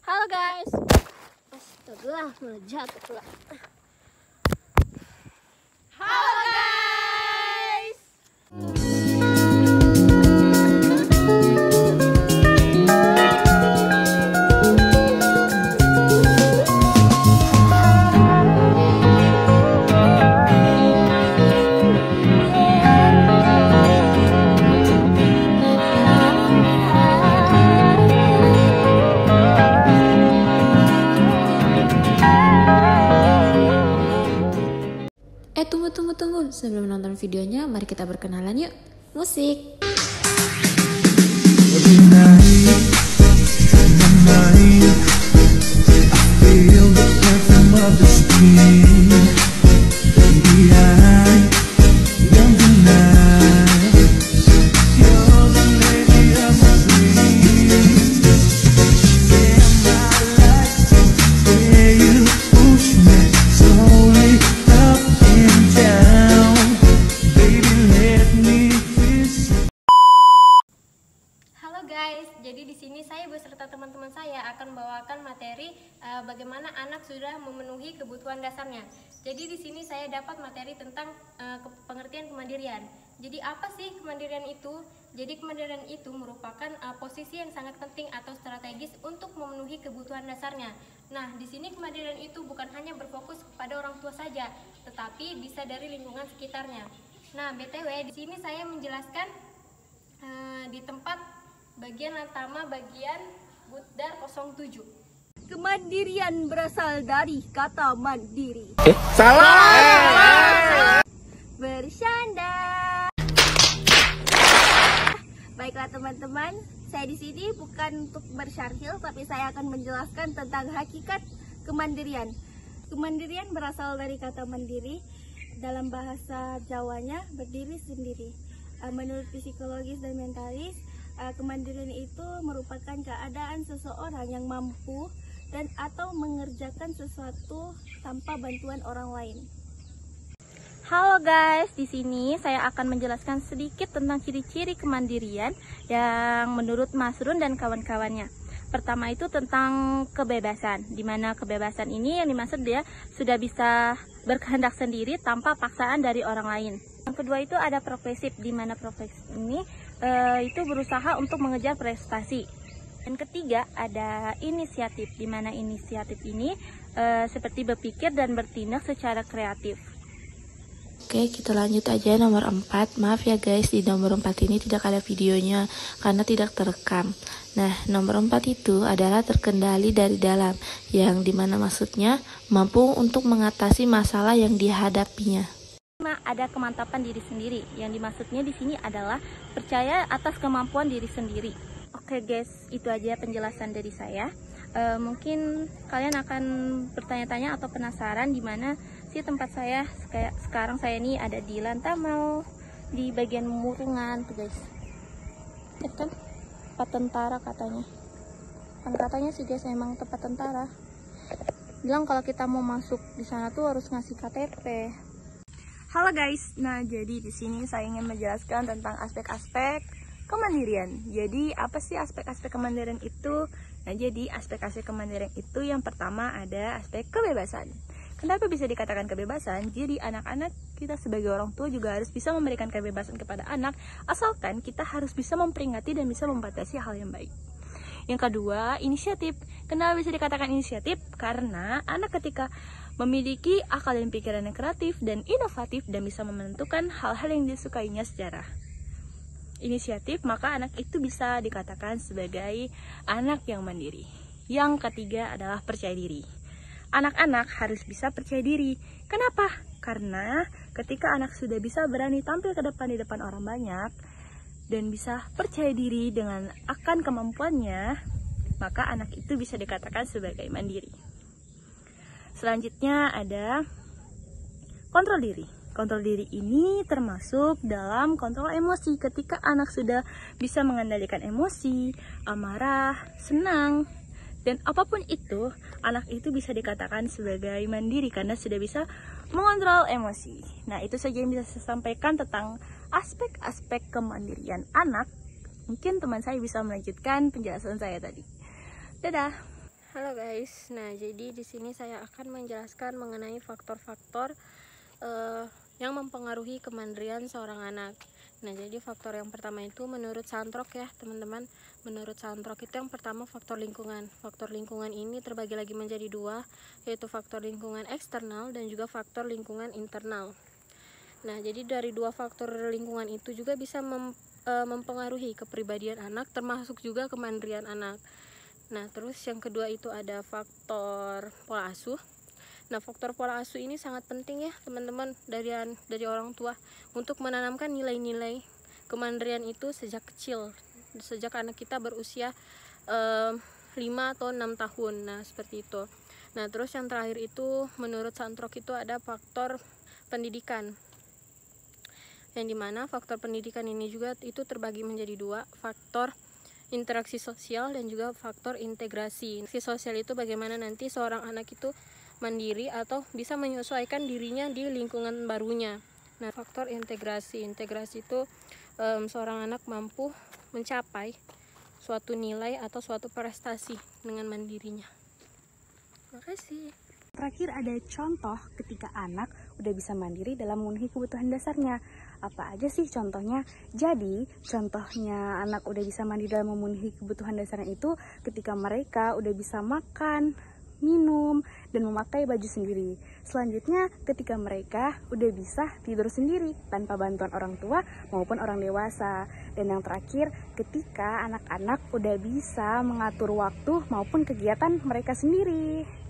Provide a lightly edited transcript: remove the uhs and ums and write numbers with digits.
Halo guys. Astagfirullah, malah jatuh pula. Halo guys. Tunggu. Sebelum nonton videonya, mari kita berkenalan yuk. Musik. Jadi di sini saya beserta teman-teman saya akan membawakan materi bagaimana anak sudah memenuhi kebutuhan dasarnya. Jadi di sini saya dapat materi tentang pengertian kemandirian. Jadi apa sih kemandirian itu? Jadi kemandirian itu merupakan posisi yang sangat penting atau strategis untuk memenuhi kebutuhan dasarnya. Nah, di sini kemandirian itu bukan hanya berfokus kepada orang tua saja, tetapi bisa dari lingkungan sekitarnya. Nah, BTW di sini saya menjelaskan di tempat bagian pertama, bagian Budar 07. Kemandirian berasal dari kata mandiri. Salah. Bercanda. Baiklah teman-teman, saya di sini bukan untuk bersyarhil, tapi saya akan menjelaskan tentang hakikat kemandirian. Kemandirian berasal dari kata mandiri, dalam bahasa Jawanya berdiri sendiri. Menurut psikologis dan mentalis, kemandirian itu merupakan keadaan seseorang yang mampu dan atau mengerjakan sesuatu tanpa bantuan orang lain. Halo guys, di sini saya akan menjelaskan sedikit tentang ciri-ciri kemandirian yang menurut Mas Run dan kawan-kawannya. Pertama itu tentang kebebasan, di mana kebebasan ini yang dimaksud dia sudah bisa berkehendak sendiri tanpa paksaan dari orang lain. Yang kedua itu ada progresif, di mana progresif ini itu berusaha untuk mengejar prestasi. Dan ketiga ada inisiatif, di mana inisiatif ini seperti berpikir dan bertindak secara kreatif. Oke, kita lanjut aja nomor 4. Maaf ya guys, di nomor 4 ini tidak ada videonya karena tidak terekam. Nah, nomor 4 itu adalah terkendali dari dalam, yang dimana maksudnya mampu untuk mengatasi masalah yang dihadapinya. Ada kemantapan diri sendiri, yang dimaksudnya di sini adalah percaya atas kemampuan diri sendiri. Oke guys, itu aja penjelasan dari saya. Mungkin kalian akan bertanya-tanya atau penasaran di mana sih tempat saya. Kayak sekarang saya ini ada di Lantamal, di bagian Murungan tuh guys. Lihat kan, tempat tentara katanya. Kan katanya sih guys emang tempat tentara. Bilang kalau kita mau masuk di sana tuh harus ngasih KTP. Halo guys, nah jadi di sini saya ingin menjelaskan tentang aspek-aspek kemandirian. Jadi apa sih aspek-aspek kemandirian itu? Nah jadi aspek-aspek kemandirian itu yang pertama ada aspek kebebasan. Kenapa bisa dikatakan kebebasan? Jadi anak-anak kita sebagai orang tua juga harus bisa memberikan kebebasan kepada anak, asalkan kita harus bisa memperingati dan bisa membatasi hal yang baik. Yang kedua, inisiatif. Kenapa bisa dikatakan inisiatif? Karena anak ketika memiliki akal dan pikiran yang kreatif dan inovatif dan bisa menentukan hal-hal yang disukainya secara inisiatif, maka anak itu bisa dikatakan sebagai anak yang mandiri. Yang ketiga adalah percaya diri. Anak-anak harus bisa percaya diri. Kenapa? Karena ketika anak sudah bisa berani tampil ke depan di depan orang banyak dan bisa percaya diri dengan akan kemampuannya, maka anak itu bisa dikatakan sebagai mandiri. Selanjutnya ada kontrol diri. Kontrol diri ini termasuk dalam kontrol emosi. Ketika anak sudah bisa mengendalikan emosi, amarah, senang, dan apapun itu, anak itu bisa dikatakan sebagai mandiri karena sudah bisa mengontrol emosi. Nah, itu saja yang bisa saya sampaikan tentang aspek-aspek kemandirian anak. Mungkin teman saya bisa melanjutkan penjelasan saya tadi. Dadah! Halo guys, nah jadi di sini saya akan menjelaskan mengenai faktor-faktor yang mempengaruhi kemandirian seorang anak. Nah jadi faktor yang pertama itu menurut Santrok ya teman-teman. Menurut Santrok itu yang pertama faktor lingkungan. Faktor lingkungan ini terbagi lagi menjadi dua, yaitu faktor lingkungan eksternal dan juga faktor lingkungan internal. Nah jadi dari dua faktor lingkungan itu juga bisa mempengaruhi kepribadian anak, termasuk juga kemandirian anak. Nah terus yang kedua itu ada faktor pola asuh. Nah faktor pola asuh ini sangat penting ya teman-teman dari orang tua untuk menanamkan nilai-nilai kemandirian itu sejak kecil, sejak anak kita berusia 5 atau 6 tahun. Nah seperti itu. Nah terus yang terakhir itu menurut Santrok itu ada faktor pendidikan, yang dimana faktor pendidikan ini juga itu terbagi menjadi dua, faktor interaksi sosial dan juga faktor integrasi. Interaksi sosial itu bagaimana nanti seorang anak itu mandiri atau bisa menyesuaikan dirinya di lingkungan barunya. Nah faktor integrasi itu seorang anak mampu mencapai suatu nilai atau suatu prestasi dengan mandirinya. Terima kasih. Terakhir ada contoh ketika anak udah bisa mandiri dalam memenuhi kebutuhan dasarnya. Apa aja sih contohnya? Jadi contohnya anak udah bisa mandiri dalam memenuhi kebutuhan dasarnya itu ketika mereka udah bisa makan, minum, dan memakai baju sendiri. Selanjutnya ketika mereka udah bisa tidur sendiri tanpa bantuan orang tua maupun orang dewasa. Dan yang terakhir ketika anak-anak udah bisa mengatur waktu maupun kegiatan mereka sendiri.